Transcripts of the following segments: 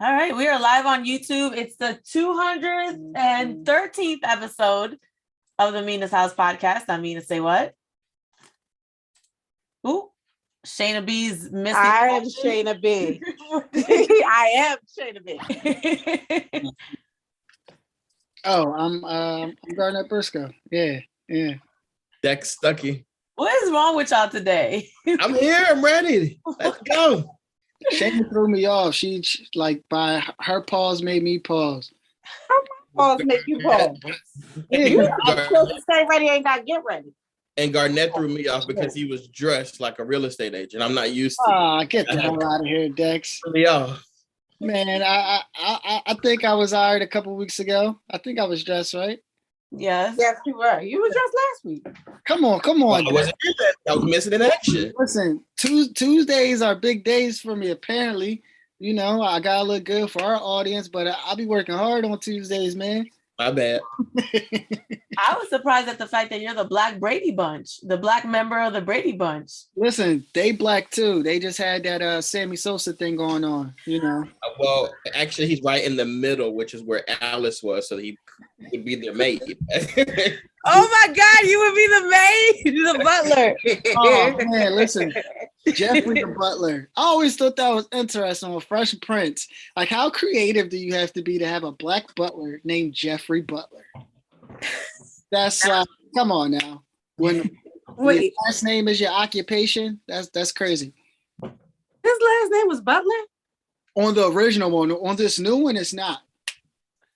All right, we are live on YouTube. It's the 213th episode of the Mina's House podcast. I'm Mina. Say what? Ooh, Shayna B's missing. I am Shayna B. I am Shayna B. Oh, I'm Garnett Briscoe. Yeah. Dex Stuckey. What is wrong with y'all today? I'm here. I'm ready. Let's go. Shayna threw me off. She like by her pause made me pause. Pause make you pause. You are supposed to stay ready and not get ready. And Garnett threw me off because he was dressed like a real estate agent. I'm not used to. Ah, get the hell out of here, Dex. Threw me off. Man, I think I was hired a couple weeks ago. I think I was dressed right. Yes. Yes, you were. You were just last week. Come on. I wasn't here that. I was missing in action. Listen, Tuesdays are big days for me. Apparently, you know, I gotta look good for our audience, but I'll be working hard on Tuesdays, man. My bad. I was surprised at the fact that you're the Black Brady Bunch, the Black member of the Brady Bunch. Listen, they Black too. They just had that Sammy Sosa thing going on, you know. Well, actually, he's right in the middle, which is where Alice was, so he would be their maid. Oh my God, you would be the maid, the butler. Oh man, listen, Jeffrey the butler. I always thought that was interesting on Fresh Prince. Like, how creative do you have to be to have a Black butler named Jeffrey Butler? That's come on now. When your last name is your occupation, that's crazy. His last name was Butler? On the original one, on this new one, it's not.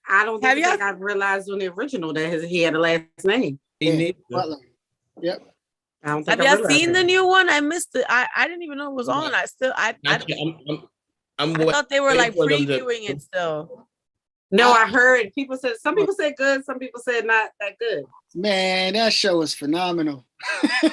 I don't think I've realized on the original that he had a last name. Butler. Yep. I don't think Have y'all seen the new one? I missed it. I didn't even know it was on. I thought they were like previewing it still. No, I heard some people said good, some people said not that good. Man, that show is phenomenal.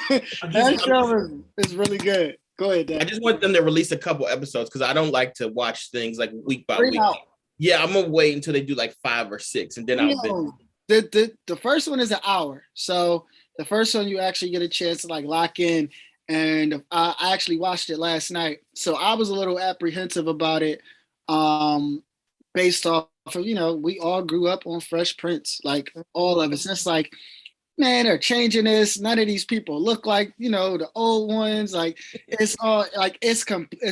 That show is really good. Go ahead, Dan. I just want them to release a couple episodes because I don't like to watch things like week by week. Out. Yeah, I'm gonna wait until they do like 5 or 6, and then I'll. The first one is an hour, so the first one you actually get a chance to like lock in. And I actually watched it last night, so I was a little apprehensive about it, based off of, you know, we all grew up on Fresh Prince, like all of us. And it's like, man, they're changing this. None of these people look like, you know, the old ones. Like it's all like it's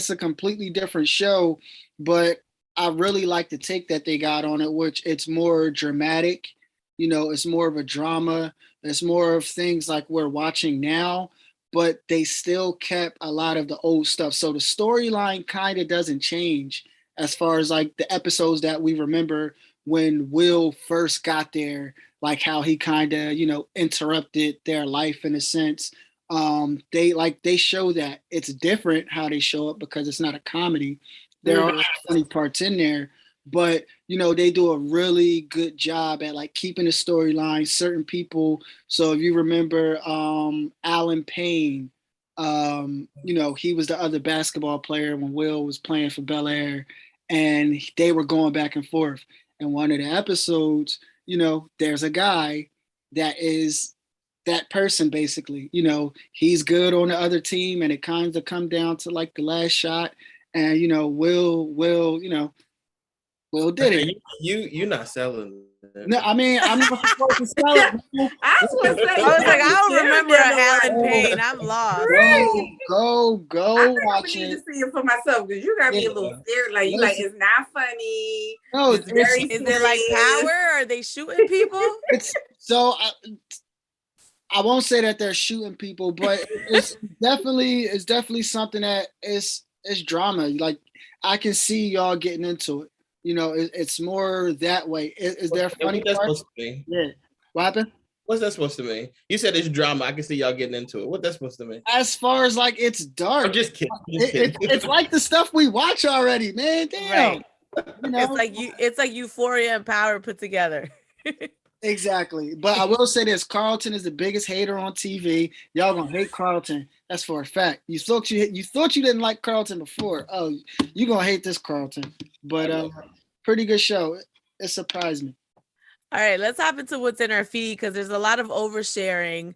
a completely different show, but I really like the take that they got on it, which it's more dramatic. You know, it's more of a drama. It's more of things like we're watching now, but they still kept a lot of the old stuff. So the storyline kind of doesn't change as far as like the episodes that we remember when Will first got there, like how he kind of, you know, interrupted their life in a sense. They show that it's different how they show up because it's not a comedy. There are funny parts in there, but you know, they do a really good job at like keeping the storyline, certain people. So if you remember Alan Payne, you know, he was the other basketball player when Will was playing for Bel Air, and they were going back and forth. And one of the episodes, you know, there's a guy that is that person basically, you know, he's good on the other team, and it kind of come down to like the last shot. And you know, Will, you know, Will did it. You're not selling it. No, I mean, I'm not supposed to sell it. I was like, I don't remember Alan Payne. I'm lost. Go watch it. I need to see it for myself because you got me a little scared. Like you, like it's not funny. No, it's very. Is there like power? Are they shooting people? It's so. I won't say that they're shooting people, but it's definitely something that it's drama. Like I can see y'all getting into it. You know, it's more that way. Is there funny parts? Yeah. What happened? What's that supposed to mean? You said it's drama. I can see y'all getting into it. What's that supposed to mean? As far as like it's dark. I'm just kidding. It's like the stuff we watch already, man. Damn. Right. You know? It's like Euphoria and Power put together. Exactly. But I will say this, Carlton is the biggest hater on TV. Y'all gonna hate Carlton. That's for a fact. You thought you didn't like Carlton before. Oh, you gonna hate this Carlton. But pretty good show. It surprised me. All right, let's hop into what's in our feed because there's a lot of oversharing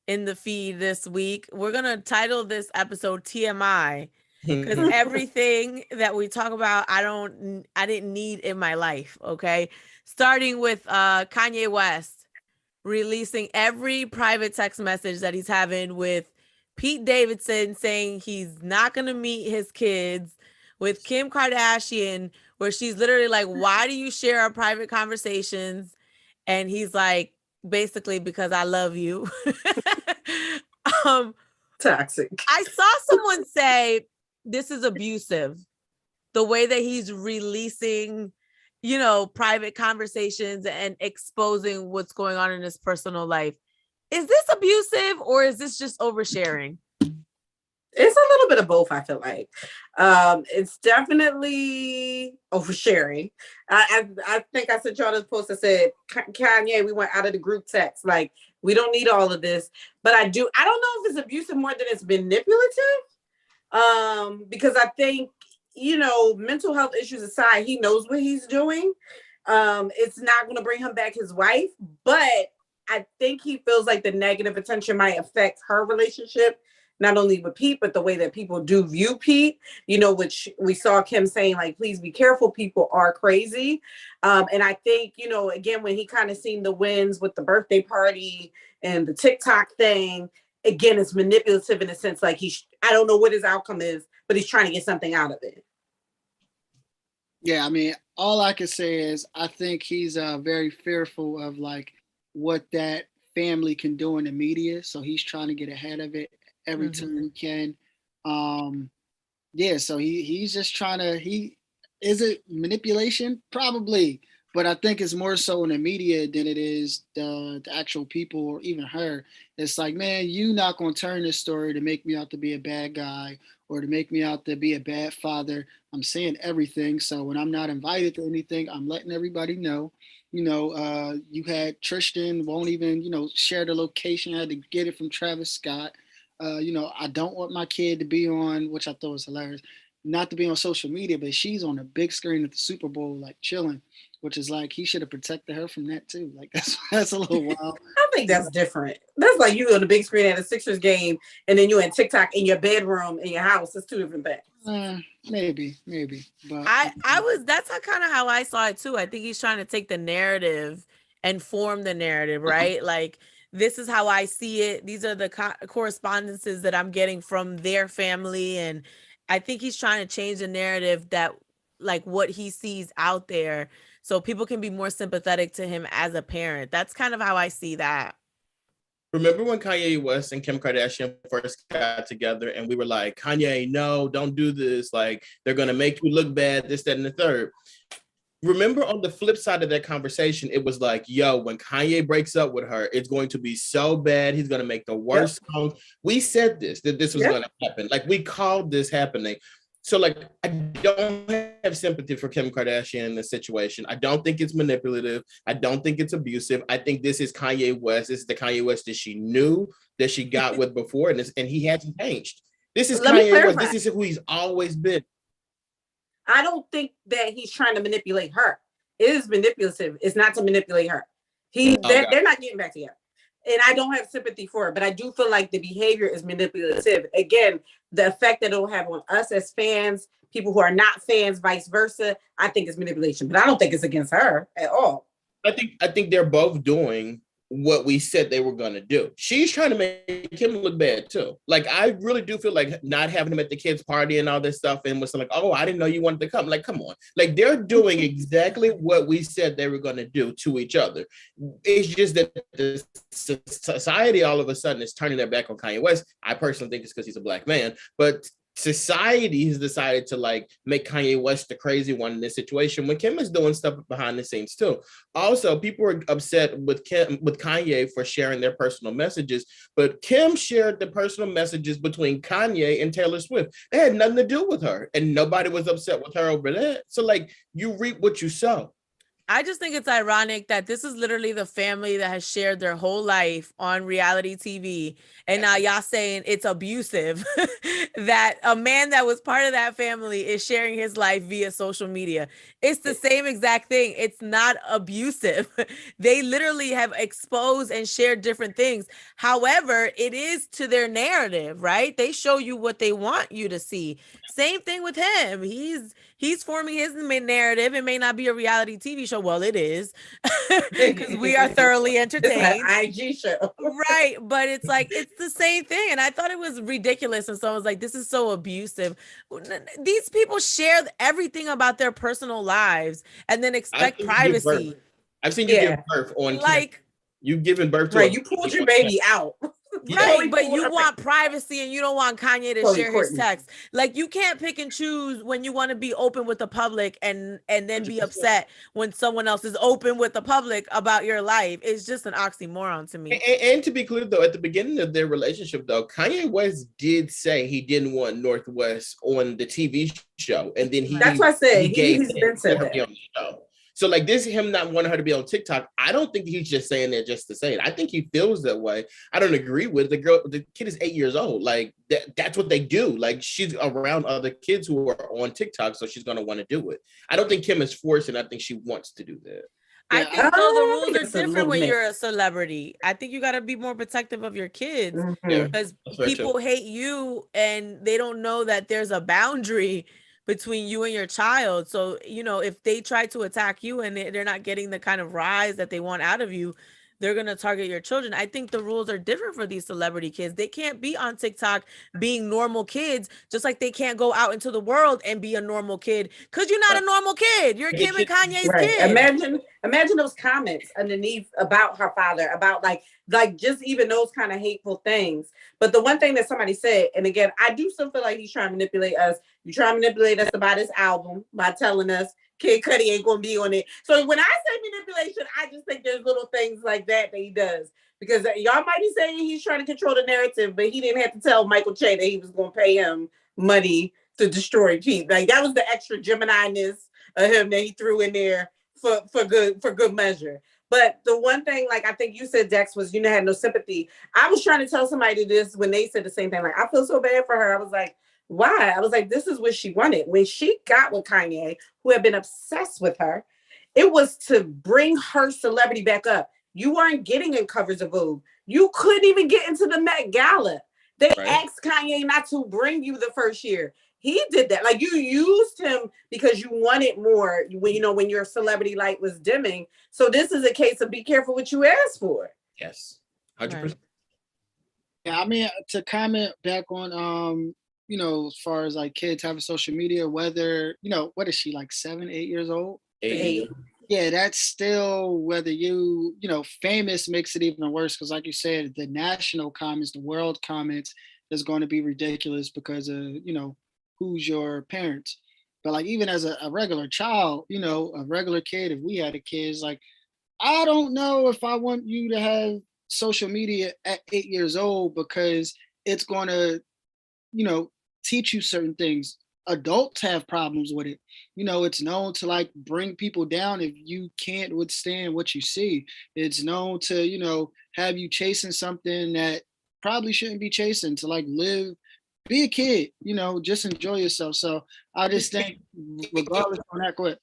in the feed this week. We're gonna title this episode TMI. because everything that we talk about, I didn't need in my life. Okay. Starting with Kanye West releasing every private text message that he's having with Pete Davidson saying he's not going to meet his kids, with Kim Kardashian, where she's literally like, why do you share our private conversations? And he's like, basically, because I love you. Toxic. I saw someone say this is abusive, the way that he's releasing, private conversations and exposing what's going on in his personal life. Is this abusive or is this just oversharing? It's a little bit of both, I feel like. It's definitely oversharing. I think I sent y'all this post that said, Kanye, we went out of the group text. Like, we don't need all of this. But I don't know if it's abusive more than it's manipulative. Because I think, mental health issues aside, he knows what he's doing. It's not going to bring him back his wife, but I think he feels like the negative attention might affect her relationship, not only with Pete, but the way that people do view Pete, which we saw Kim saying, like, please be careful, people are crazy. And I think, again, when he kind of seen the wins with the birthday party and the TikTok thing, again, it's manipulative in a sense, like I don't know what his outcome is, but he's trying to get something out of it. Yeah, I mean, all I can say is I think he's very fearful of like what that family can do in the media. So he's trying to get ahead of it every time he can. So he's just trying to, is it manipulation? Probably. But I think it's more so in the media than it is the actual people or even her. It's like, man, you not going to turn this story to make me out to be a bad guy or to make me out to be a bad father. I'm saying everything. So when I'm not invited to anything, I'm letting everybody know. You had Tristan won't even, share the location. I had to get it from Travis Scott. I don't want my kid to be on, which I thought was hilarious, not to be on social media, but she's on a big screen at the Super Bowl, like chilling, which is like, he should have protected her from that too. Like that's a little wild. I think that's different. That's like you on the big screen at a Sixers game and then you in TikTok in your bedroom in your house. It's two different things. Maybe. But that's kind of how I saw it too. I think he's trying to take the narrative and form the narrative, right? Like, this is how I see it. These are the correspondences that I'm getting from their family. And I think he's trying to change the narrative that, like, what he sees out there, so people can be more sympathetic to him as a parent. That's kind of how I see that. Remember when Kanye West and Kim Kardashian first got together and we were like, Kanye, no, don't do this. Like, they're going to make you look bad, this, that, and the third. Remember on the flip side of that conversation, it was like, yo, when Kanye breaks up with her, it's going to be so bad. He's going to make the worst song. We said that this was going to happen. Like, we called this happening. So, like, I don't have sympathy for Kim Kardashian in this situation. I don't think it's manipulative. I don't think it's abusive. I think this is Kanye West. This is the Kanye West that she knew, that she got with before, and he hasn't changed. This is Kanye West. This is who he's always been. I don't think that he's trying to manipulate her. It is manipulative. It's not to manipulate her. They're not getting back together. And I don't have sympathy for it, but I do feel like the behavior is manipulative. Again, the effect that it'll have on us as fans, people who are not fans, vice versa, I think is manipulation. But I don't think it's against her at all. I think they're both doing what we said they were going to do. She's trying to make him look bad too. Like, I really do feel like not having him at the kids' party and all this stuff and was like, oh, I didn't know you wanted to come. Like, come on. Like, they're doing exactly what we said they were going to do to each other. It's just that the society all of a sudden is turning their back on Kanye West. I personally think it's because he's a black man, but society has decided to like make Kanye West the crazy one in this situation when Kim is doing stuff behind the scenes too. Also, people are upset with Kanye for sharing their personal messages, but Kim shared the personal messages between Kanye and Taylor Swift. They had nothing to do with her, and nobody was upset with her over that. So, like, you reap what you sow. I just think it's ironic that this is literally the family that has shared their whole life on reality TV. And now y'all saying it's abusive that a man that was part of that family is sharing his life via social media. It's the same exact thing. It's not abusive. They literally have exposed and shared different things. However, it is to their narrative, right? They show you what they want you to see. Same thing with him. He's forming his narrative. It may not be a reality TV show. Well, it is because we are thoroughly entertained. It's an IG show. Right. But it's like, it's the same thing. And I thought it was ridiculous. And so I was like, this is so abusive. These people share everything about their personal lives and then expect privacy. I've seen you give birth on like, you've given birth to right. You pulled your baby out. Right, but you want privacy and you don't want Kanye to share his text. Like, you can't pick and choose when you want to be open with the public and then be upset when someone else is open with the public about your life. It's just an oxymoron to me. And to be clear, though, at the beginning of their relationship, though, Kanye West did say he didn't want North West on the TV show, and then that's what I said. He's been said that. On the show. So, like, this him not wanting her to be on TikTok, I don't think he's just saying that just to say it. I think he feels that way. I don't agree with the kid is 8 years old. Like, that's what they do. Like, she's around other kids who are on TikTok, so she's going to want to do it. I don't think Kim is forced, and I think she wants to do that. I think the rules are different when you're a celebrity. I think you got to be more protective of your kids because people hate you and they don't know that there's a boundary between you and your child. So, you know, if they try to attack you and they're not getting the kind of rise that they want out of you, they're going to target your children. I think the rules are different for these celebrity kids. They can't be on TikTok being normal kids, just like they can't go out into the world and be a normal kid because you're not a normal kid. You're Kim and Kanye's kid. Imagine those comments underneath about her father, about like just even those kind of hateful things. But the one thing that somebody said, and again, I do still feel like he's trying to manipulate us. You try to manipulate us about his album by telling us Kid Cudi ain't gonna be on it. So when I say manipulation, I just think there's little things like that he does. Because y'all might be saying he's trying to control the narrative, but he didn't have to tell Michael Che that he was gonna pay him money to destroy Pete. Like, that was the extra Gemini-ness of him that he threw in there for good measure. But the one thing, like I think you said, Dex, was you had no sympathy. I was trying to tell somebody this when they said the same thing. Like, I feel so bad for her. I was like, why? I was like, this is what she wanted. When she got with Kanye, who had been obsessed with her, it was to bring her celebrity back up. You weren't getting in covers of Vogue. You couldn't even get into the Met Gala. They asked Kanye not to bring you the first year. He did that. Like, you used him because you wanted more when your celebrity light was dimming. So this is a case of be careful what you ask for. Yes. 100%. Yeah, I mean, to comment back on as far as like kids having social media, whether, what is she, like 7, 8 years old? 8. Yeah, that's still whether famous makes it even worse because, like you said, the national comments, the world comments is going to be ridiculous because of, who's your parents. But like, even as a regular child, a regular kid, if we had a kid, it's like, I don't know if I want you to have social media at 8 years old because it's going to, teach you certain things. Adults have problems with it. It's known to like bring people down if you can't withstand what you see. It's known to, have you chasing something that probably shouldn't be chasing, to like be a kid, just enjoy yourself. So I just think regardless on that, go ahead.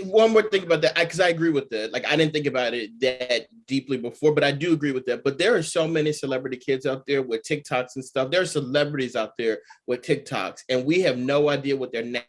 One more thing about that, because I agree with that. Like, I didn't think about it that deeply before, but I do agree with that. But there are so many celebrity kids out there with TikToks and stuff. There are celebrities out there with TikToks, and we have no idea what their names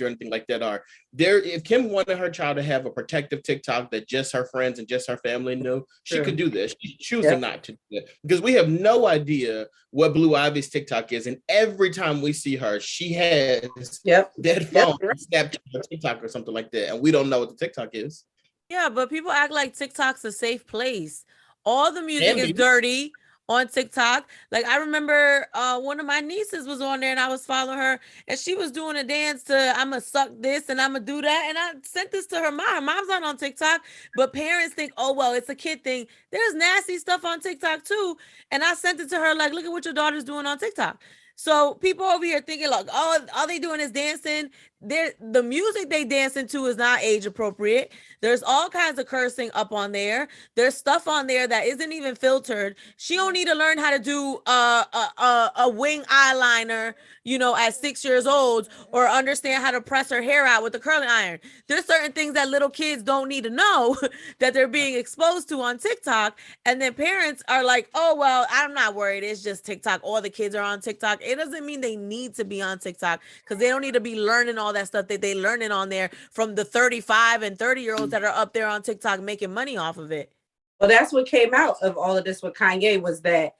or anything like that are. If Kim wanted her child to have a protective TikTok that just her friends and just her family knew, she could do this. She's choosing not to do it because we have no idea what Blue Ivy's TikTok is. And every time we see her, she has that phone, Snapchat, or TikTok or something like that. And we don't know what the TikTok is. Yeah, but people act like TikTok's a safe place. All the music is dirty on TikTok. Like, I remember one of my nieces was on there and I was following her and she was doing a dance to I'ma suck this and I'ma do that. And I sent this to her mom. Her mom's not on TikTok, but parents think, oh, well, it's a kid thing. There's nasty stuff on TikTok too. And I sent it to her like, look at what your daughter's doing on TikTok. So people over here thinking like, oh, all they doing is dancing. the music they dance into is not age appropriate. There's all kinds of cursing up on there. There's stuff on there that isn't even filtered. She don't need to learn how to do a wing eyeliner, at 6 years old, or understand how to press her hair out with a curling iron. There's certain things that little kids don't need to know that they're being exposed to on TikTok. And then parents are like, oh, well, I'm not worried. It's just TikTok. All the kids are on TikTok. It doesn't mean they need to be on TikTok, because they don't need to be learning all that stuff that they learning on there from the 35 and 30-year-olds that are up there on TikTok making money off of it. Well, that's what came out of all of this with Kanye, was that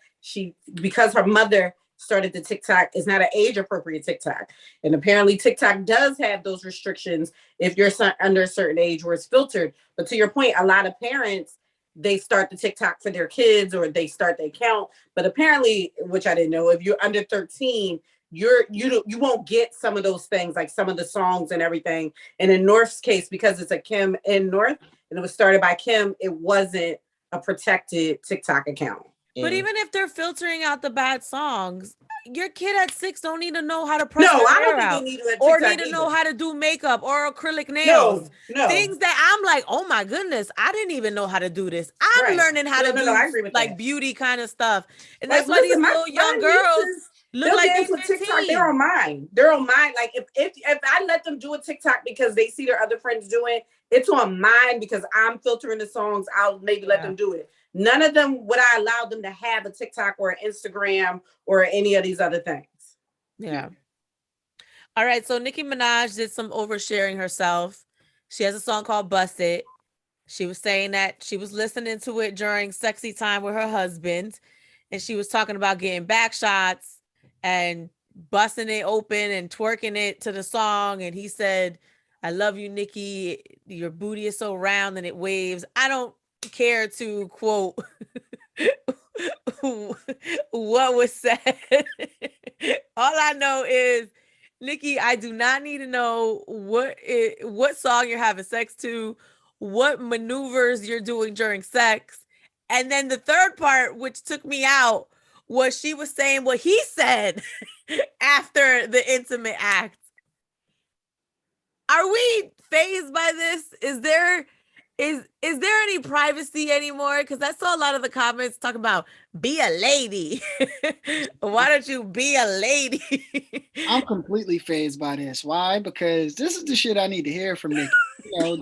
because her mother started the TikTok, is not an age appropriate TikTok. And apparently TikTok does have those restrictions if you're under a certain age where it's filtered. But to your point, a lot of parents, they start the TikTok for their kids, or they start the account. But apparently, which I didn't know, if you're under 13, you won't get some of those things, like some of the songs and everything. And in North's case, because it's a Kim in North and it was started by Kim, it wasn't a protected TikTok account. But even if they're filtering out the bad songs, your kid at 6 don't need to know how to press No, their I don't hair think out, they need to or need to know how to do makeup or acrylic nails. No. Things that I'm like, oh my goodness, I didn't even know how to do this. I'm learning how to do I agree with like that. beauty kind of stuff. And Like, that's why these little young girls look like they're 15. TikTok, they're on mine. Like if I let them do a TikTok because they see their other friends doing, it's on mine because I'm filtering the songs. I'll maybe let them do it. None of them would I allow them to have a TikTok or an Instagram or any of these other things. Yeah. All right. So Nicki Minaj did some oversharing herself. She has a song called Bust It. She was saying that she was listening to it during sexy time with her husband. And she was talking about getting back shots and busting it open and twerking it to the song. And he said, I love you, Nicki. Your booty is so round and it waves. I don't care to quote what was said. All I know is, Nicki, I do not need to know what song you're having sex to, what maneuvers you're doing during sex. And then the third part, which took me out, was she was saying what he said after the intimate act. Are we fazed by this? Is there any privacy anymore? Because I saw a lot of the comments talking about be a lady. Why don't you be a lady? I'm completely fazed by this. Why? Because this is the shit I need to hear from Nicki.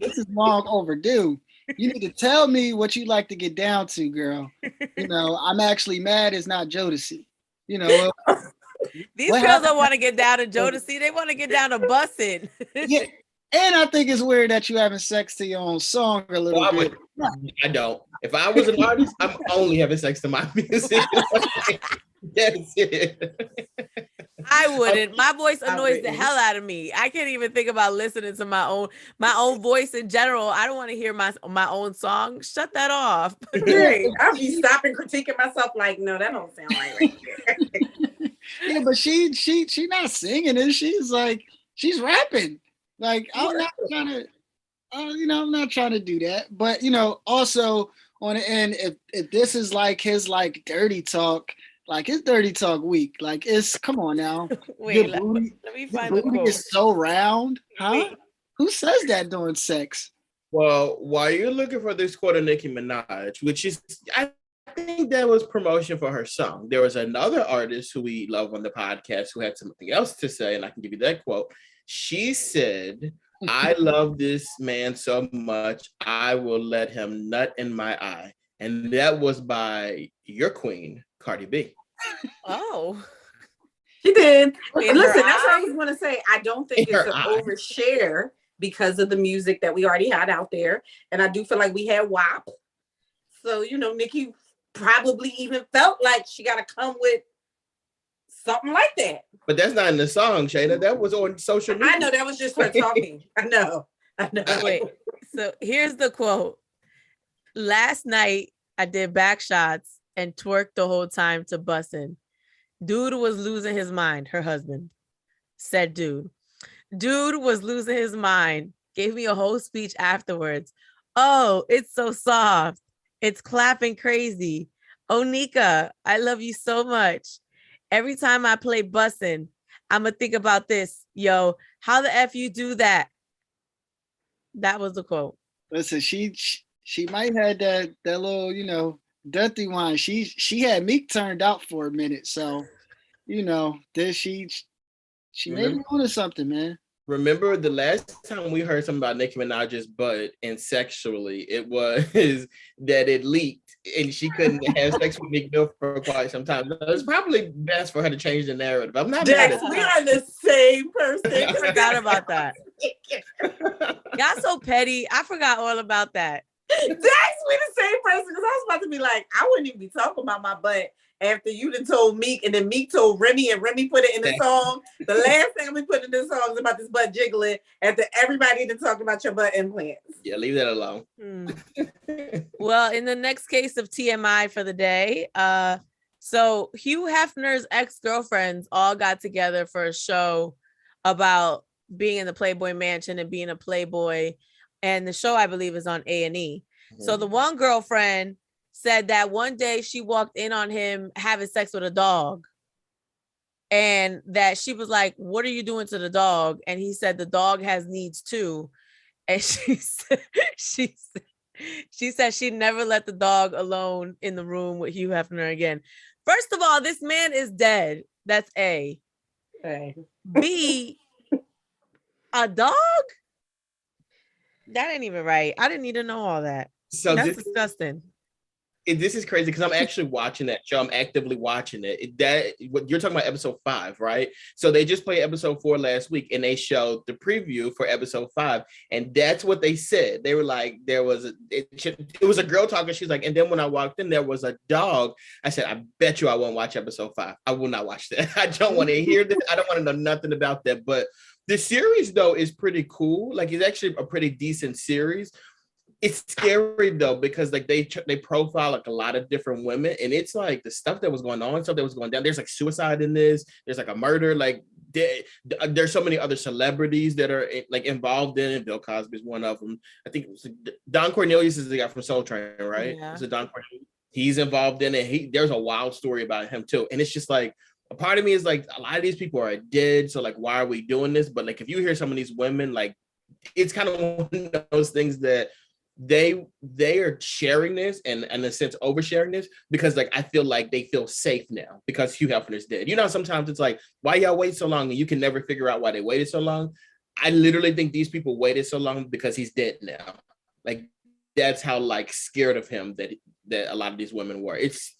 This is long overdue. You need to tell me what you like to get down to, girl. I'm actually mad it's not Jodeci. These girls don't want to get down to Jodeci. They want to get down to bussin'. Yeah. And I think it's weird that you having sex to your own song a little bit. I don't. If I was an artist, I'm only having sex to my music. That's it. I wouldn't. My voice annoys the hell out of me. I can't even think about listening to my own voice in general. I don't want to hear my own song. Shut that off. Right. I'll be stopping critiquing myself like, no, that don't sound right there. Yeah, but she not singing it. She's rapping. Like, I'm not trying to, I'm not trying to do that. But also on the end, if this is like his dirty talk. Like, it's dirty talk week. Like, come on now. Wait, let me find the quote. Is so round, huh? Wait. Who says that during sex? Well, while you're looking for this quote of Nicki Minaj, which is, I think that was promotion for her song. There was another artist who we love on the podcast who had something else to say, and I can give you that quote. She said, I love this man so much, I will let him nut in my eye. And that was by your queen, Cardi B. Oh. She did. And listen, that's what I was going to say. I don't think it's an overshare because of the music that we already had out there. And I do feel like we had WAP. So, Nicki probably even felt like she got to come with something like that. But that's not in the song, Shayna. That was on social media. I know, that was just her talking. I know. Wait, so here's the quote. Last night, I did back shots and twerked the whole time to bussin'. Dude was losing his mind, her husband said dude. Dude was losing his mind. Gave me a whole speech afterwards. Oh, it's so soft. It's clapping crazy. Oh, Nika, I love you so much. Every time I play bussin', I'm gonna think about this. Yo, how the F you do that? That was the quote. Listen, she might have that little, dirty wine. She had Meek turned out for a minute, so then she may be Remember, onto something, man. remember the last time we heard something about Nicki Minaj's butt and sexually, it was that it leaked and she couldn't have sex with Meek Mill for quite some time. So it's probably best for her to change the narrative. I'm not mad Dex, at we are the same person. I forgot about that. Y'all so petty. I forgot all about that. Dex, we the same person, because I was about to be like, I wouldn't even be talking about my butt after you done told Meek, and then Meek told Remy, and Remy put it in the song. The last thing we put in this song is about this butt jiggling after everybody done talked about your butt implants. Yeah, leave that alone. Well, in the next case of TMI for the day, so Hugh Hefner's ex-girlfriends all got together for a show about being in the Playboy Mansion and being a Playboy, and the show, I believe, is on A&E. So the one girlfriend said that one day she walked in on him having sex with a dog, and that she was like, "What are you doing to the dog?" And he said, "The dog has needs too." And she said she'd never let the dog alone in the room with Hugh Hefner again. First of all, this man is dead. That's A. Okay. B, a dog? That ain't even right. I didn't need to know all that. So that's disgusting. This is crazy because I'm actually watching that show. I'm actively watching it. What you're talking about, episode 5, right? So they just played episode 4 last week, and they showed the preview for episode 5, and that's what they said. They were like, it was a girl talking. She's like, and then when I walked in, there was a dog. I said, I bet you I won't watch episode 5. I will not watch that. I don't want to hear this. I don't want to know nothing about that. But the series though is pretty cool. Like, it's actually a pretty decent series. It's scary though, because like they profile like a lot of different women, and it's like the stuff that was going on, stuff that was going down. There's like suicide in this. There's like a murder. Like there's so many other celebrities that are like involved in it. Bill Cosby is one of them. I think it was Don Cornelius is the guy from Soul Train, right? Yeah. Is it Don Cornelius? He's involved in it. There's a wild story about him too, and it's just like a part of me is like, a lot of these people are dead, so like, why are we doing this? But like, if you hear some of these women, like, it's kind of one of those things that they are sharing this and in a sense oversharing this because like I feel like they feel safe now because Hugh Hefner's dead. Sometimes it's like, why y'all wait so long and you can never figure out why they waited so long. I literally think these people waited so long because he's dead now. Like, that's how like scared of him that a lot of these women were. It's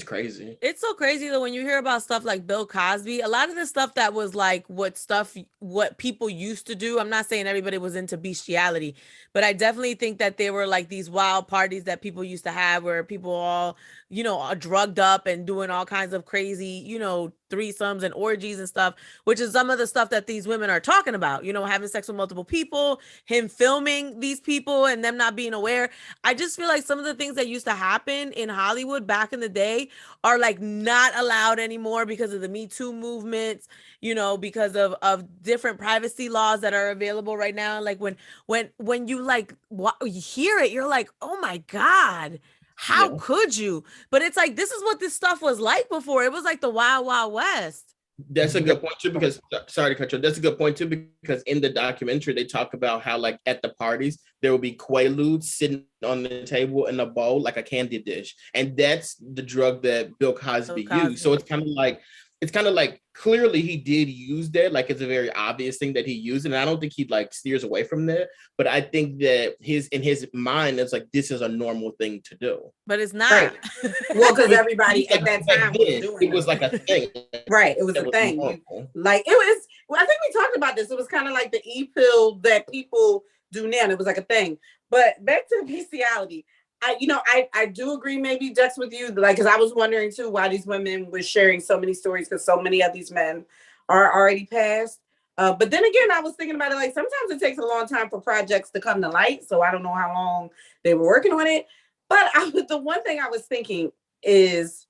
crazy. It's so crazy though when you hear about stuff like Bill Cosby. A lot of the stuff that was like what people used to do. I'm not saying everybody was into bestiality, but I definitely think that there were like these wild parties that people used to have where people all, are drugged up and doing all kinds of crazy, threesomes and orgies and stuff, which is some of the stuff that these women are talking about, having sex with multiple people, him filming these people and them not being aware. I just feel like some of the things that used to happen in Hollywood back in the day are like not allowed anymore because of the Me Too movements, because of different privacy laws that are available right now. Like when you like you hear it, you're like, oh my God, how could you? But it's like, this is what this stuff was like before. It was like the Wild Wild West. That's a good point too, because sorry to cut you. That's a good point too, because in the documentary they talk about how like at the parties there will be Quaaludes sitting on the table in a bowl like a candy dish, and that's the drug that Bill Cosby used. So it's kind of like clearly he did use that. Like, it's a very obvious thing that he used, and I don't think he like steers away from that. But I think that in his mind, it's like, this is a normal thing to do. But it's not. Right. Well, because everybody at that time was doing it. Was like a thing. Right. It was a thing. Like, it was. Well, I think we talked about this. It was kind of like the e-pill that people do now. It was like a thing. But back to the bestiality. I do agree maybe Dex with you, like, because I was wondering too why these women were sharing so many stories, because so many of these men are already passed. But then again, I was thinking about it, like, sometimes it takes a long time for projects to come to light, so I don't know how long they were working on it. But the one thing I was thinking is,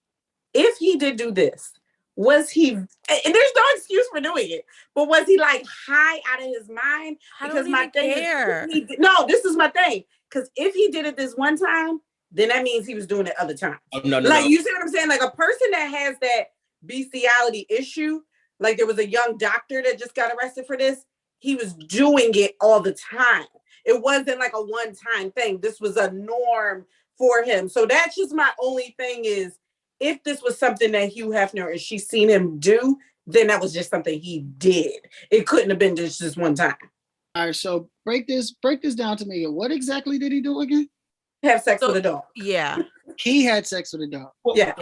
if he did do this, was he, and there's no excuse for doing it, but was he like high out of his mind? Because my thing is, no, this is my thing. Because if he did it this one time, then that means he was doing it other times. Oh, no, you see what I'm saying? Like, a person that has that bestiality issue, Like there was a young doctor that just got arrested for this. He was doing it all the time. It wasn't like a one-time thing. This was a norm for him. So that's just my only thing is if this was something that Hugh Hefner and she's seen him do, then that was just something he did. It couldn't have been just one time. All right, so break this down to me. What exactly did he do again? Have sex with a dog. Yeah. He had sex with a dog. Well, Yeah.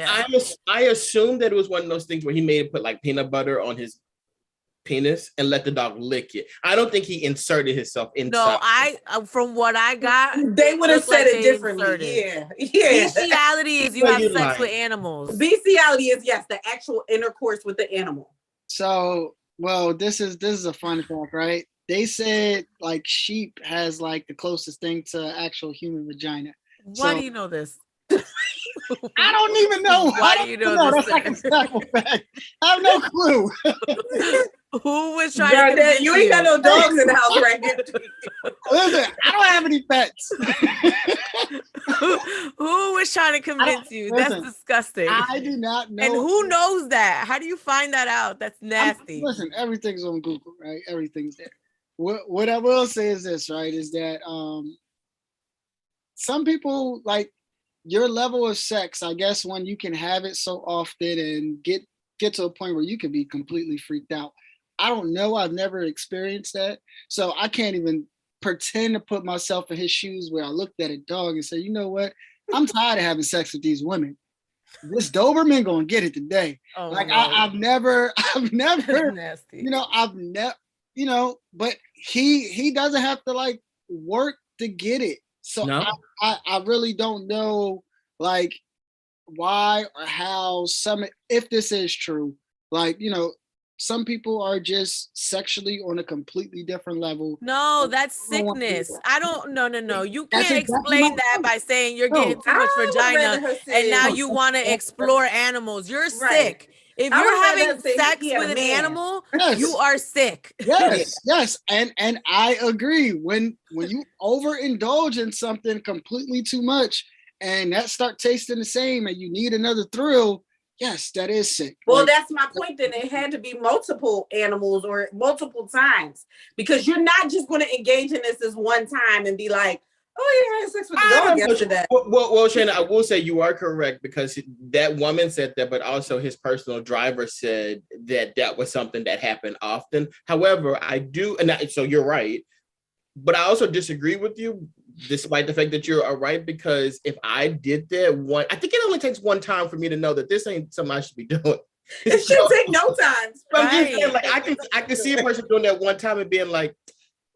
I assumed that it was one of those things where he made it put like peanut butter on his penis and let the dog lick it. I don't think he inserted himself inside. No, from what I got, they would have said like it differently. Inserted. Yeah. Bestiality is you have sex with animals. Bestiality is yes, the actual intercourse with the animal. So, well, this is a fun fact, right? They said like sheep has like the closest thing to actual human vagina. Why do you know this? I don't even know. Why do you know this? That's like a simple fact. I have no clue. Who was trying to you ain't got no dogs in the house right here. Listen, I don't have any pets. Who was trying to convince you? Listen, that's disgusting. I do not know. And who knows that? How do you find that out? That's nasty. Listen, everything's on Google, right? Everything's there. What I will say is this, right? Is that some people like your level of sex, I guess, when you can have it so often and get to a point where you can be completely freaked out. I don't know. I've never experienced that. So I can't even pretend to put myself in his shoes where I looked at a dog and said, you know what? I'm tired of having sex with these women. This Doberman gonna get it today. Oh, like no. I've never, nasty. you know, I've never, you know, but he doesn't have to like work to get it. So No. I really don't know like why or how if this is true, like, you know, some people are just sexually on a completely different level. No, that's sickness. I don't. No. You That's can't exactly explain my that point. by saying you're No, getting too much I would rather vagina her and say- now you want to explore animals. You're Right. sick. If I would you're rather having say sex he had with a an man. animal, Yes. you are sick. Yes, and I agree. When you overindulge in something completely too much, and that start tasting the same, and you need another thrill, yes, that is sick. Well, Like, that's my point. Then it had to be multiple animals or multiple times because you're not just going to engage in this as one time and be like, "Oh, yeah, I had sex with the dog yesterday." Well, Shannon, I will say you are correct because that woman said that, but also his personal driver said that was something that happened often. However, so you're right, but I also disagree with you, despite the fact that you're right, because if I did that I think it only takes one time for me to know that this ain't something I should be doing. It should take no time. I'm just saying, like I can see a person doing that one time and being like,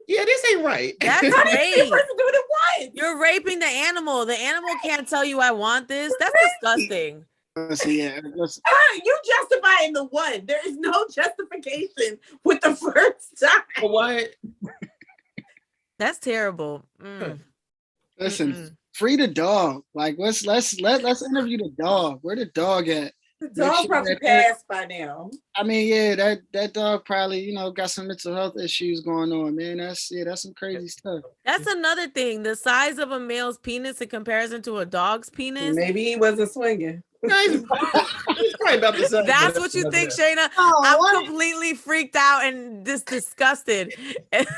yeah, this ain't right. That's How do you see a rape. person doing it once? You're raping the animal. The animal can't tell you I want this. That's disgusting. listen, yeah, listen. You justifying the one. There is no justification with the first time. But why? That's terrible. Mm. Listen, free the dog. Like let's interview the dog. Where the dog at? The dog probably passed by now. I mean, yeah, that dog probably, you know, got some mental health issues going on, man. That's some crazy stuff. That's another thing. The size of a male's penis in comparison to a dog's penis. Maybe he wasn't swinging. He's probably about the same. That's what you think, Shayna? I'm completely freaked out and disgusted. That's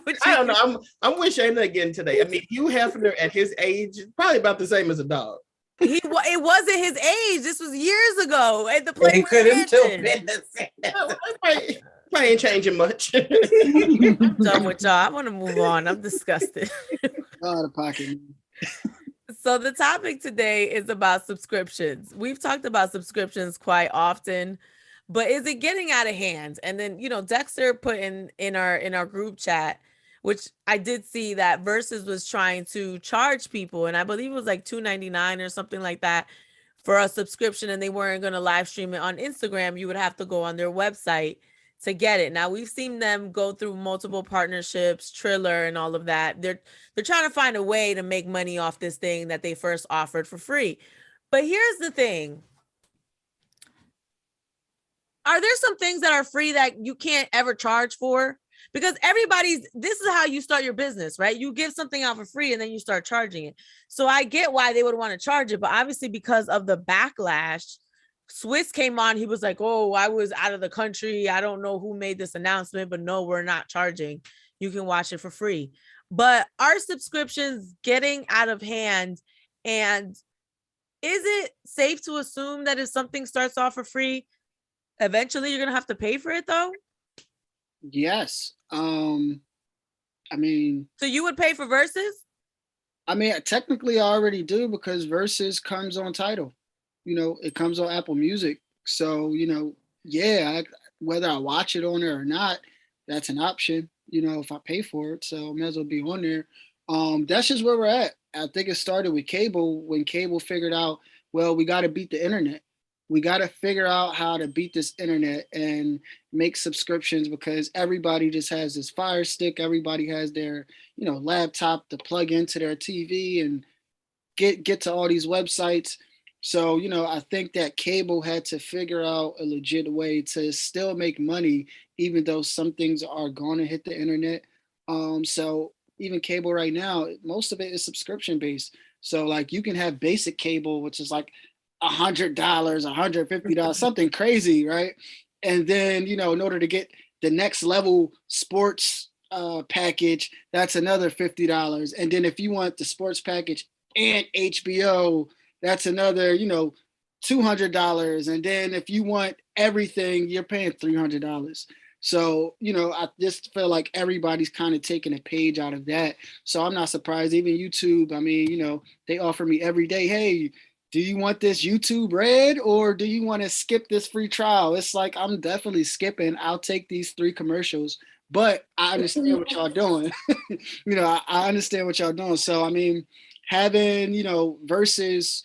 what I don't know. I'm with Shayna again today. I mean, Hugh Hefner at his age is probably about the same as a dog. It wasn't his age. This was years ago at the place. He could have still been the same. Probably ain't changing much. I'm done with y'all. I want to move on. I'm disgusted. Out of pocket. So the topic today is about subscriptions. We've talked about subscriptions quite often, but is it getting out of hand? And then, you know, Dexter put in our group chat, which I did see that Versus was trying to charge people, and I believe it was like $2.99 or something like that for a subscription, and they weren't going to live stream it on Instagram. You would have to go on their website to get it. Now we've seen them go through multiple partnerships, Triller and all of that. They're trying to find a way to make money off this thing that they first offered for free. But here's the thing. Are there some things that are free that you can't ever charge for? Because this is how you start your business, right? You give something out for free and then you start charging it. So I get why they would want to charge it, but obviously because of the backlash Swiss came on, he was like, oh, I was out of the country. I don't know who made this announcement, but no, we're not charging. You can watch it for free. But are subscriptions getting out of hand? And is it safe to assume that if something starts off for free, eventually you're going to have to pay for it though? Yes. I mean, so you would pay for Versus? I mean, technically I already do because Versus comes on Tidal. It comes on Apple Music. So, yeah, whether I watch it on there or not, that's an option, if I pay for it. So I may as well be on there. That's just where we're at. I think it started with cable when cable figured out, well, we got to beat the internet. We got to figure out how to beat this internet and make subscriptions because everybody just has this Fire Stick. Everybody has their, laptop to plug into their TV and get to all these websites. So, I think that cable had to figure out a legit way to still make money, even though some things are going to hit the internet. So even cable right now, most of it is subscription based. So like you can have basic cable, which is like $100, $150, something crazy, right? And then, in order to get the next level sports package, that's another $50. And then if you want the sports package and HBO, that's another, $200. And then if you want everything, you're paying $300. So, I just feel like everybody's kind of taking a page out of that. So I'm not surprised. Even YouTube, I mean, they offer me every day, hey, do you want this YouTube Red or do you want to skip this free trial? It's like, I'm definitely skipping. I'll take these 3 commercials, but I understand what y'all doing. I understand what y'all doing. So, I mean, having, Versus,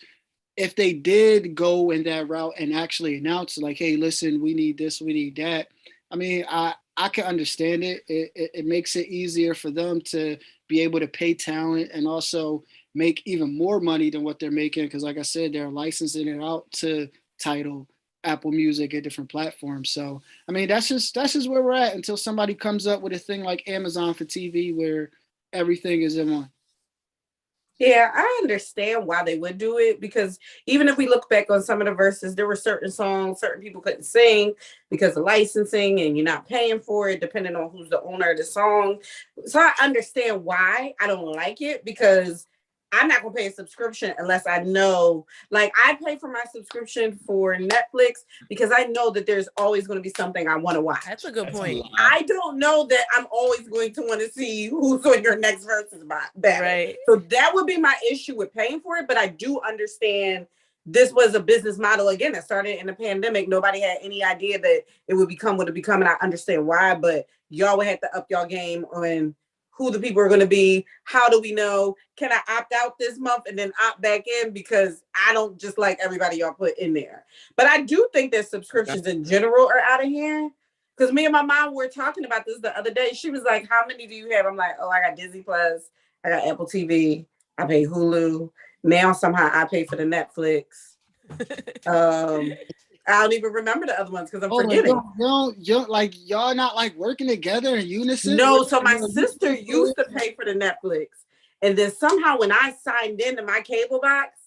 if they did go in that route and actually announce like, hey, listen, we need this, we need that. I mean, I can understand it. It makes it easier for them to be able to pay talent and also make even more money than what they're making. Because like I said, they're licensing it out to Tidal, Apple Music, and different platforms. So, I mean, that's just where we're at until somebody comes up with a thing like Amazon for TV where everything is in one. Yeah, I understand why they would do it because even if we look back on some of the verses, there were certain songs certain people couldn't sing because of licensing and you're not paying for it depending on who's the owner of the song. So I understand why I don't like it because I'm not going to pay a subscription unless I know, like I pay for my subscription for Netflix because I know that there's always going to be something I want to watch. That's a good point. I don't know that I'm always going to want to see who's on your next Versus battle. Right. So that would be my issue with paying for it. But I do understand this was a business model. Again, it started in the pandemic. Nobody had any idea that it would become what it become. And I understand why, but y'all would have to up y'all game on who the people are going to be. How do we know? Can I opt out this month and then opt back in? Because I don't just like everybody y'all put in there. But I do think that subscriptions in general are out of hand. Because me and my mom were talking about this the other day. She was like, how many do you have? I'm like, oh, I got Disney Plus. I got Apple TV. I pay Hulu. Now somehow I pay for the Netflix. I don't even remember the other ones because I'm forgetting. You're like y'all not like working together in unison. No, so my sister used to pay for the Netflix, and then somehow when I signed into my cable box,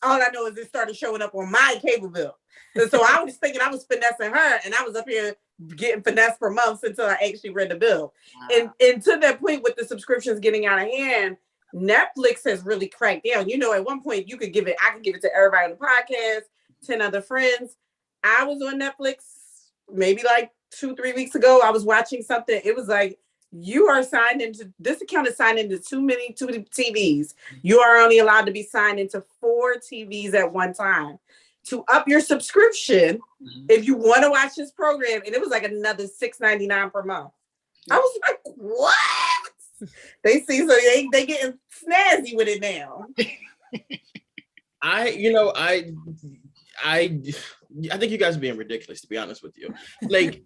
all I know is it started showing up on my cable bill. And so I was thinking I was finessing her, and I was up here getting finessed for months until I actually read the bill. Wow. And to that point, with the subscriptions getting out of hand, Netflix has really cracked down. At one point I could give it to everybody on the podcast, 10 other friends. I was on Netflix maybe like 2-3 weeks ago. I was watching something. It was like, you are signed into, this account is signed into too many TVs. You are only allowed to be signed into 4 TVs at one time. To up your subscription, if you want to watch this program, and it was like another $6.99 per month. I was like, what? They see, so they getting snazzy with it now. I think you guys are being ridiculous, to be honest with you. Like,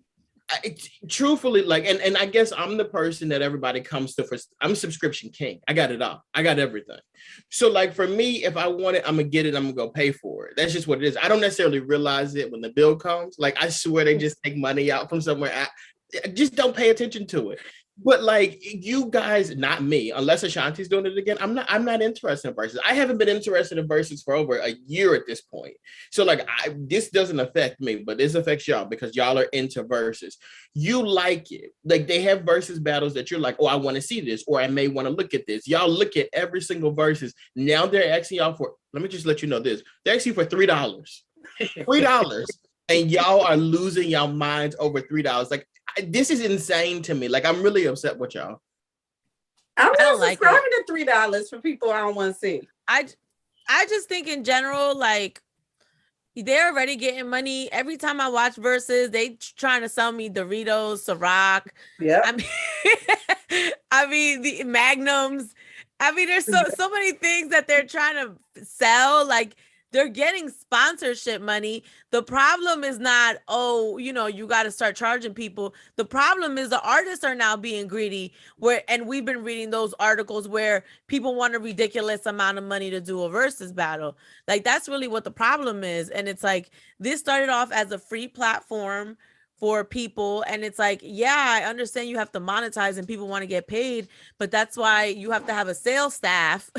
truthfully, like, and I guess I'm the person that everybody comes to for. I'm a subscription king. I got it all. I got everything. So, like, for me, if I want it, I'm gonna get it. I'm gonna go pay for it. That's just what it is. I don't necessarily realize it when the bill comes. Like, I swear they just take money out from somewhere. I just don't pay attention to it. But like you guys, not me, unless Ashanti's doing it again. I'm not interested in verses. I haven't been interested in verses for over a year at this point. So like this doesn't affect me, but this affects y'all because y'all are into verses. You like it. Like they have versus battles that you're like, oh, I want to see this, or I may want to look at this. Y'all look at every single verses. Now they're asking y'all for, let me just let you know this. They're asking for $3. $3. And y'all are losing y'all minds over $3. Like this is insane to me. Like I'm really upset with y'all. I'm I don't not like subscribing to $3 for people I don't want to see. I just think in general, like they're already getting money. Every time I watch verses, they trying to sell me Doritos, Ciroc. Yeah. I mean the Magnums. I mean, there's so many things that they're trying to sell. Like they're getting sponsorship money. The problem is not, oh, you know, you got to start charging people. The problem is the artists are now being greedy. And we've been reading those articles where people want a ridiculous amount of money to do a versus battle. Like that's really what the problem is. And it's like this started off as a free platform for people, and it's like, yeah, I understand you have to monetize and people want to get paid, but that's why you have to have a sales staff.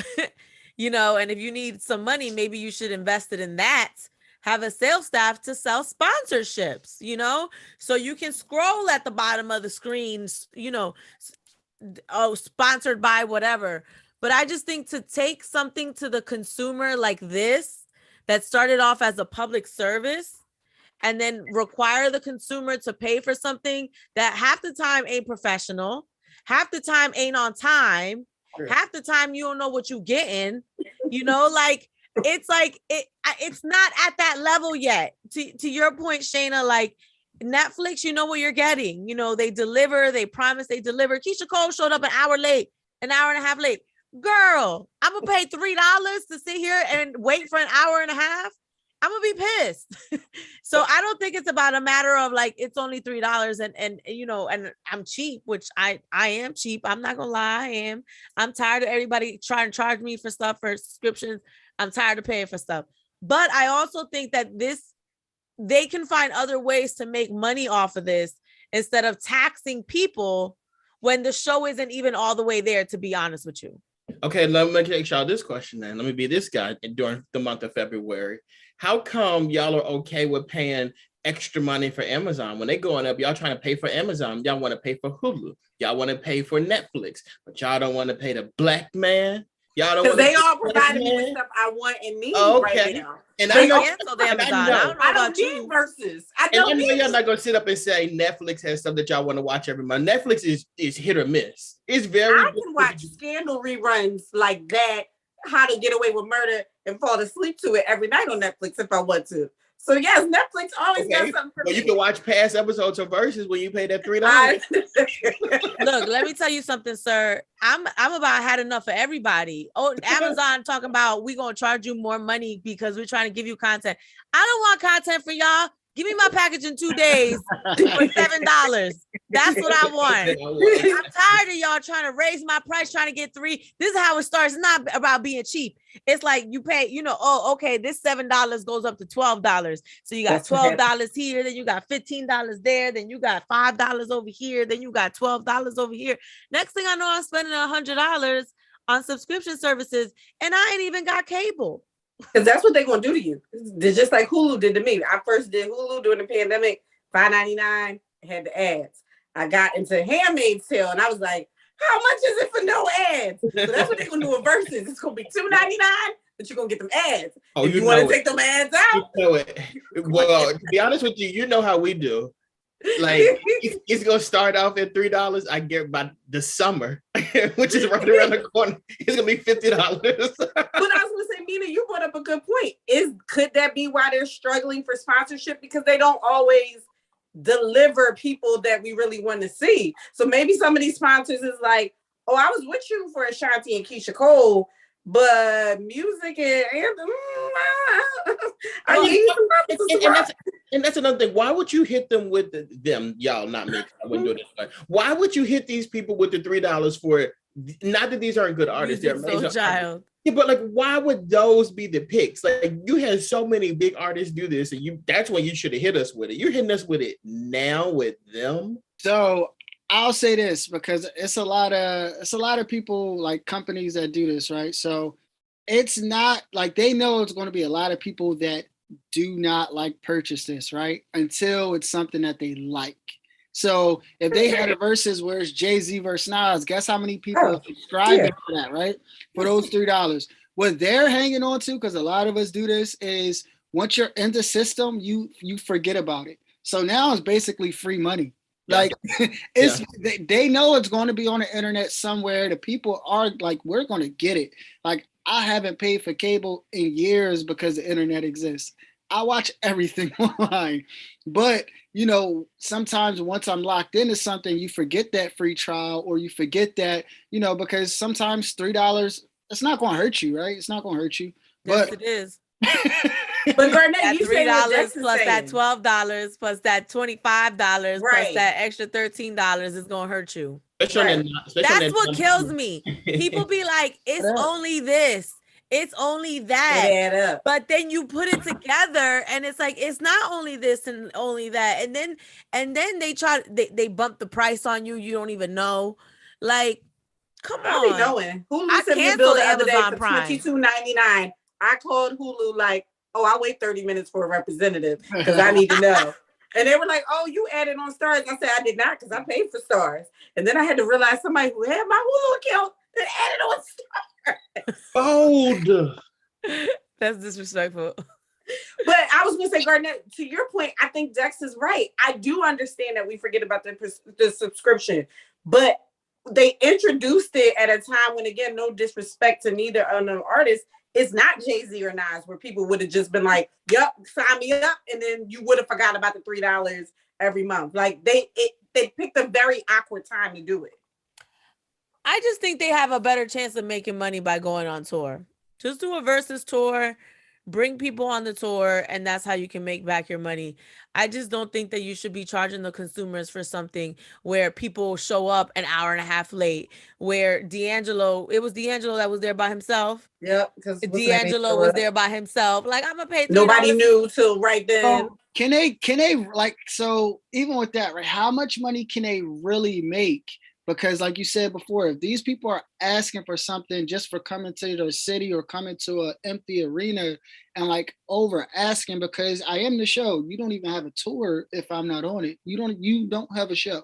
You know, and if you need some money, maybe you should invest it in that. Have a sales staff to sell sponsorships, you know, so you can scroll at the bottom of the screens, you know, oh, sponsored by whatever. But I just think to take something to the consumer like this, that started off as a public service, and then require the consumer to pay for something that half the time ain't professional, half the time ain't on time, half the time you don't know what you getting, you know, like it's not at that level yet. To your point, Shayna, like Netflix, you know what you're getting. You know, they deliver, they promise they deliver. Keisha Cole showed up an hour late, an hour and a half late. Girl, I'm gonna pay $3 to sit here and wait for an hour and a half. I'm gonna be pissed. So I don't think it's about a matter of like it's only $3 and you know, and I'm cheap, which I am cheap. I'm not gonna lie, I am. I'm tired of everybody trying to charge me for stuff for subscriptions. I'm tired of paying for stuff. But I also think that they can find other ways to make money off of this instead of taxing people when the show isn't even all the way there, to be honest with you. Okay, let me take y'all this question then. Let me be this guy during the month of February. How come y'all are okay with paying extra money for Amazon? When they going up, y'all trying to pay for Amazon. Y'all want to pay for Hulu. Y'all want to pay for Netflix, but y'all don't want to pay the black man. Y'all don't want to. Because they all providing me with stuff I want and need right now. And I know, canceled Amazon. I don't know need versus. I know y'all not gonna sit up and say Netflix has stuff that y'all want to watch every month. Netflix is hit or miss. It's very. I can watch scandal reruns like that, How to Get Away with Murder, and fall asleep to it every night on Netflix if I want to. So yes, Netflix always got something for me. You can watch past episodes of Versus when you pay that $3. Look, let me tell you something, sir. I'm about had enough of everybody. Oh, Amazon talking about we gonna charge you more money because we're trying to give you content. I don't want content for y'all. Give me my package in 2 days for $7. That's what I want. I'm tired of y'all trying to raise my price, trying to get 3. This is how it starts. It's not about being cheap. It's like you pay, you know, oh, okay, this $7 goes up to $12. So you got $12 here, then you got $15 there, then you got $5 over here, then you got $12 over here. Next thing I know, I'm spending $100 on subscription services, and I ain't even got cable. Because that's what they're going to do to you. They're just like Hulu did to me. I first did Hulu during the pandemic, $5.99, had the ads. I got into Handmaid's Tale, and I was like, how much is it for no ads? So that's what they're going to do in Versus. It's going to be $2.99, but you're going to get them ads. Oh, if you want to take them ads out. You know it. Well, to be honest with you, you know how we do. Like it's gonna start off at $3. I get by the summer, which is right around the corner. It's gonna be $50. But I was gonna say, Mina, you brought up a good point. Could that be why they're struggling for sponsorship? Because they don't always deliver people that we really want to see. So maybe some of these sponsors is like, oh, I was with you for Ashanti and Keisha Cole, but music and anthem, I need some and that's another thing. Why would you hit them with them? Y'all, not me. I wouldn't do it this way. Why would you hit these people with the $3 for it? Not that these aren't good artists. They're amazing. Child. Yeah, but like, why would those be the picks? Like, you had so many big artists do this, and that's when you should have hit us with it. You're hitting us with it now with them. So I'll say this because it's a lot of people like companies that do this, right? So it's not like they know it's going to be a lot of people that do not like purchase this, right? Until it's something that they like. So if they had a versus where it's Jay-Z versus Nas, guess how many people are subscribing for that, right? For those $3. What they're hanging on to, because a lot of us do this, is once you're in the system, you forget about it. So now it's basically free money. Like it's they know it's going to be on the internet somewhere. The people are like, we're going to get it. Like I haven't paid for cable in years because the internet exists. I watch everything online. But, sometimes once I'm locked into something, you forget that free trial or you forget that, because sometimes $3, it's not going to hurt you, right? It's not going to hurt you. Yes, But it is. But Garnett, that you say $3 plus that $12 plus that $25 plus that extra $13 is gonna hurt you. That's what kills me. People be like, it's only this, it's only that. It add up. But then you put it together and it's like it's not only this and only that. And then they bump the price on you. You don't even know. Like, come on. I be knowing. Hulu sent me a bill the other day for $22.99. I called Hulu like, oh, I'll wait 30 minutes for a representative because I need to know. And they were like, oh, you added on Stars. I said, I did not because I paid for Stars. And then I had to realize somebody who had my Hulu account that added on Stars. Bold. That's disrespectful. But I was going to say, Garnett, to your point, I think Dex is right. I do understand that we forget about the subscription. But they introduced it at a time when, again, no disrespect to neither of them artists, it's not Jay-Z or Nas where people would have just been like, yep, sign me up. And then you would have forgot about the $3 every month. Like they picked a very awkward time to do it. I just think they have a better chance of making money by going on tour. Just do a versus tour, bring people on the tour, and that's how you can make back your money. I just don't think that you should be charging the consumers for something where people show up an hour and a half late, where it was D'Angelo that was there by himself. Yep. Because D'Angelo was there by himself. Like, I'm going to pay $3. Nobody knew till right then. So can they like, so even with that, right, how much money can they really make? Because like you said before, if these people are asking for something just for coming to their city or coming to an empty arena and like over asking, because I am the show, you don't even have a tour if I'm not on it. You don't have a show.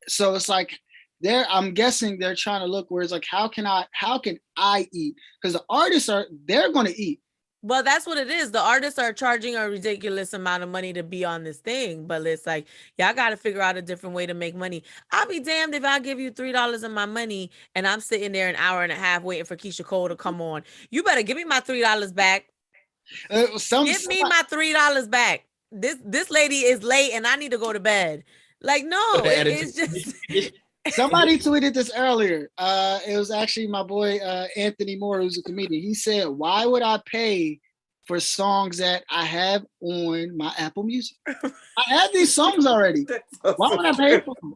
So it's like I'm guessing they're trying to look where it's like, how can I eat? Because the artists they're going to eat. Well, that's what it is. The artists are charging a ridiculous amount of money to be on this thing, but it's like, y'all got to figure out a different way to make money. I'll be damned if I give you $3 of my money and I'm sitting there an hour and a half waiting for Keisha Cole to come on. You better give me my $3 back. Give me my $3 back. This lady is late and I need to go to bed. Like, no, it's just... Somebody tweeted this earlier. It was actually my boy Anthony Moore, who's a comedian. He said, "Why would I pay for songs that I have on my Apple Music? I have these songs already. Why would I pay for them?"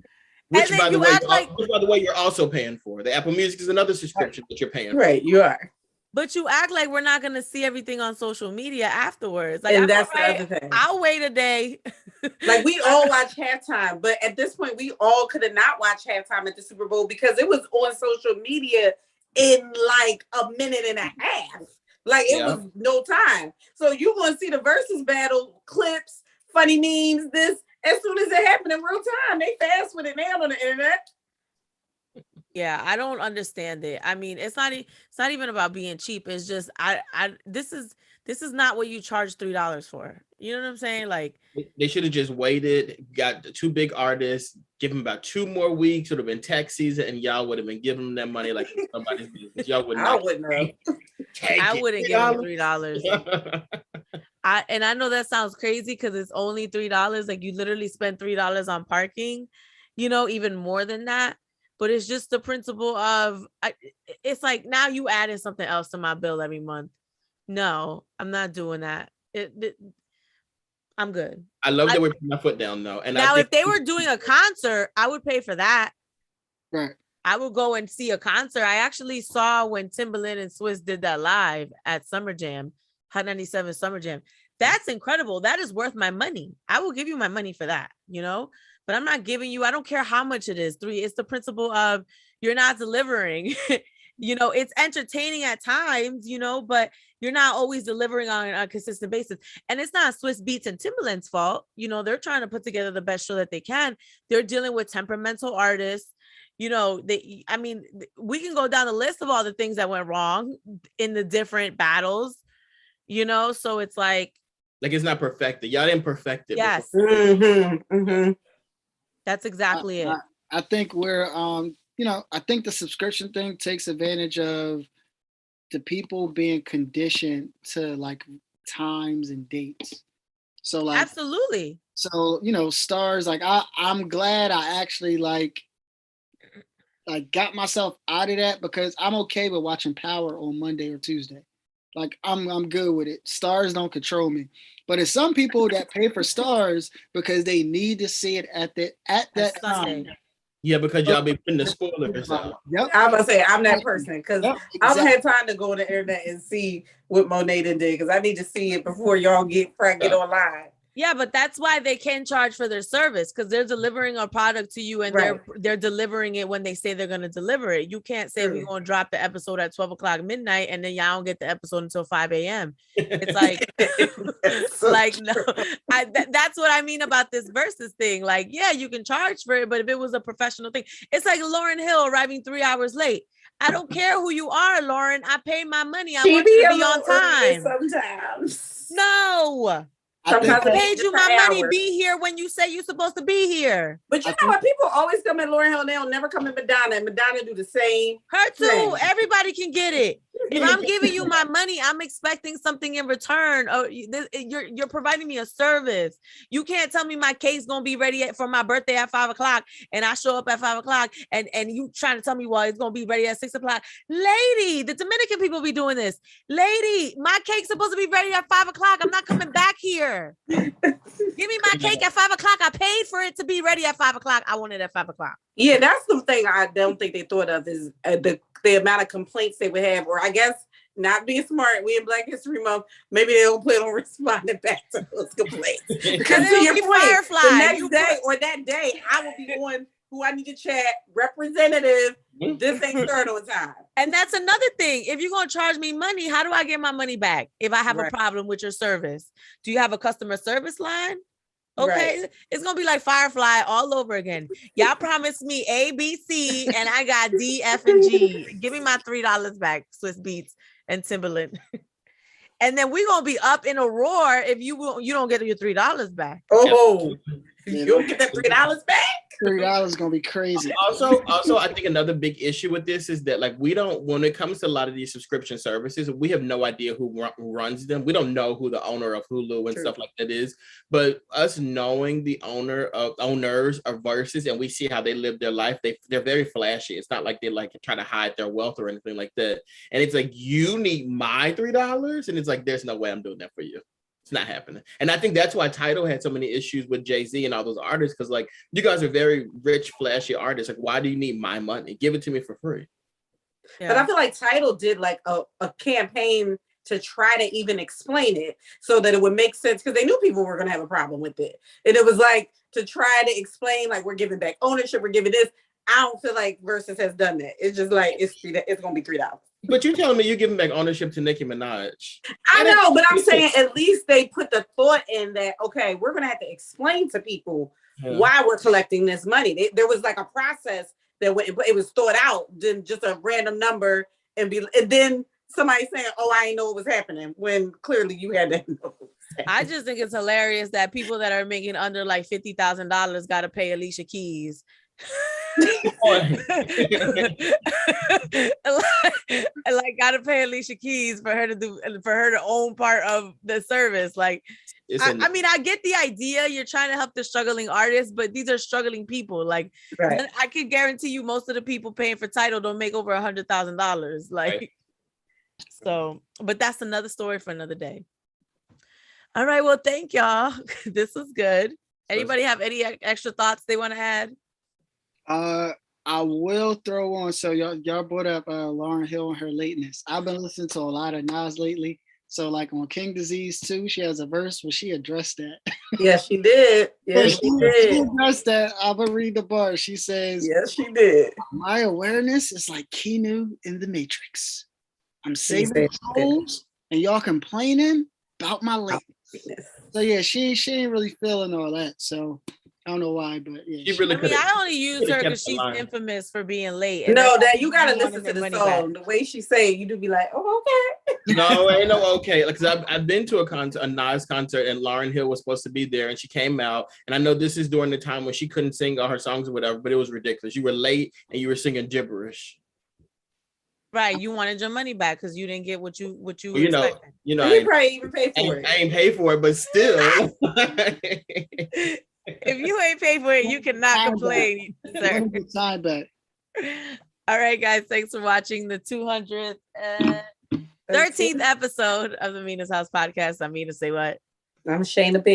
Which, by the way, you're also paying for. The Apple Music is another subscription that you're paying for. Right, you are. But you act like we're not going to see everything on social media afterwards. Like, and that's the other thing. I'll wait a day. Like, we all watch halftime, but at this point, we all could have not watched halftime at the Super Bowl because it was on social media in like a minute and a half. Like, it was no time. So you're going to see the versus battle clips, funny memes, this, as soon as it happened in real time. They fast with it now on the internet. Yeah, I don't understand it. I mean, it's not even about being cheap. It's just this is not what you charge $3 for. You know what I'm saying? Like, they should have just waited, got the two big artists, give them about 2 more weeks. It would have been tax season, and y'all would have been giving them that money like somebody's business. Y'all would not. I wouldn't have. I wouldn't give them $3. I know that sounds crazy because it's only $3. Like, you literally spend $3 on parking, even more than that. But it's just the principle of, it's like, now you adding something else to my bill every month. No, I'm not doing that. I'm good. I love that we're putting my foot down though. And now, if they were doing a concert, I would pay for that. Right. I would go and see a concert. I actually saw when Timbaland and Swiss did that live at Summer Jam, Hot 97 Summer Jam. That's incredible. That is worth my money. I will give you my money for that, but I'm not giving you, I don't care how much it is. 3, it's the principle of you're not delivering. It's entertaining at times, but you're not always delivering on a consistent basis. And it's not Swiss Beats and Timbaland's fault. They're trying to put together the best show that they can. They're dealing with temperamental artists. We can go down the list of all the things that went wrong in the different battles, so it's like it's not perfected. Y'all didn't perfect it. Yes. That's exactly it. I think we're I think the subscription thing takes advantage of the people being conditioned to like times and dates. So like absolutely. So stars, like I'm glad I actually like got myself out of that, because I'm okay with watching Power on Monday or Tuesday. Like I'm good with it. Stars don't control me. But it's some people that pay for Stars because they need to see it at that time. Yeah, because y'all be putting the spoilers out. Yep. I'm gonna say I'm that person, because exactly. I don't have time to go on the internet and see what Monet did, because I need to see it before y'all get online. Yeah, but that's why they can charge for their service, because they're delivering a product to you, and they're delivering it when they say they're going to deliver it. You can't say we're going to drop the episode at 12 o'clock midnight and then y'all don't get the episode until 5 a.m. It's like, no, that's what I mean about this versus thing. Like, yeah, you can charge for it, but if it was a professional thing, it's like Lauryn Hill arriving 3 hours late. I don't care who you are, Lauren. I paid my money. I want you to be on time. Sometimes. No. I paid you my money. Be here when you say you're supposed to be here. But you know what? People always come at Lauryn Hill. They don't never come at Madonna. And Madonna do the same. Her too. Thing. Everybody can get it. If I'm giving you my money, I'm expecting something in return. Oh, you're providing me a service. You can't tell me my cake's gonna be ready for my birthday at 5 o'clock, and I show up at 5 o'clock, and you trying to tell me, well, it's gonna be ready at 6 o'clock. Lady, the Dominican people be doing this. Lady, my cake's supposed to be ready at 5 o'clock. I'm not coming back here. Give me my cake at 5 o'clock. I paid for it to be ready at 5 o'clock. I want it at 5 o'clock. Yeah, that's the thing I don't think they thought of, is the amount of complaints they would have, or I guess not being smart. We in Black History Month, maybe they don't plan on responding back to those complaints. Because to your point, Firefly, the next day or that day, I will be on who I need to chat, representative, this ain't third on time. And that's another thing. If you're going to charge me money, how do I get my money back if I have a problem with your service? Do you have a customer service line? Okay, it's gonna be like Firefly all over again. Y'all promised me A, B, C, and I got D, F, and G. Give me my $3 back, Swiss Beats and Timbaland. And then we're gonna be up in a roar if you don't get your $3 back. Oh, you don't get that $3 back. $3 is gonna be crazy. Also, I think another big issue with this is that, like, we don't, when it comes to a lot of these subscription services, we have no idea who runs them. We don't know who the owner of Hulu and stuff like that is. But us knowing the owners of Versus, and we see how they live their life, they're very flashy. It's not like they like try to hide their wealth or anything like that. And it's like, you need my $3, and it's like, there's no way I'm doing that for you. It's not happening. And I think that's why Tidal had so many issues with Jay-Z and all those artists, because, like, you guys are very rich, flashy artists. Like, why do you need my money? Give it to me for free. Yeah. But I feel like Tidal did like a campaign to try to even explain it so that it would make sense, because they knew people were going to have a problem with it. And it was like to try to explain, like, we're giving back ownership, we're giving this. I don't feel like Versus has done that. It's just like, it's going to be $3. But you're telling me you're giving back ownership to Nicki Minaj. I know, but I'm saying at least they put the thought in that, okay, we're going to have to explain to people why we're collecting this money. There was like a process that it was thought out, then just a random number, and then somebody saying, oh, I didn't know what was happening, when clearly you had to know. I just think it's hilarious that people that are making under like $50,000 got to pay Alicia Keys. like gotta pay Alicia Keys for her to own part of the service. Like, I mean, I get the idea. You're trying to help the struggling artists, but these are struggling people. Like, I can guarantee you most of the people paying for Tidal don't make over $100,000. Like, so, but that's another story for another day. All right, well, thank y'all. This was good. Anybody have any extra thoughts they want to add? I will throw on, so y'all brought up Lauryn Hill and her lateness. I've been listening to a lot of Nas lately. So like on King Disease 2, she has a verse where she addressed that. Yes, she did. Yes, she She did. addressed that. I'm gonna read the bar. She says, Yes, she did. my awareness is like Keanu in the Matrix. I'm She saving said souls and y'all complaining about my that. lateness. So yeah, she ain't really feeling all that. So I don't know why, but yeah. She really I mean, could've- I only use her kept because the she's line. infamous for being late. And No, that's why that you gotta people listen wanted to their the money back. song. The way she say it, you do be like, oh, okay. No, ain't no okay. Like, cause I've been to a Nas concert, and Lauryn Hill was supposed to be there, and she came out. And I know this is during the time when she couldn't sing all her songs or whatever, but it was ridiculous. You were late and you were singing gibberish. Right, you wanted your money back because you didn't get what you Well, you know, expected. you know, And he probably even paid for it. I ain't pay for it, but still. If you ain't paid for it, you cannot complain, sir. Time back. All right, guys, thanks for watching the 213th episode of the Mina's House podcast. I'm Mina. Say what? I'm Shayna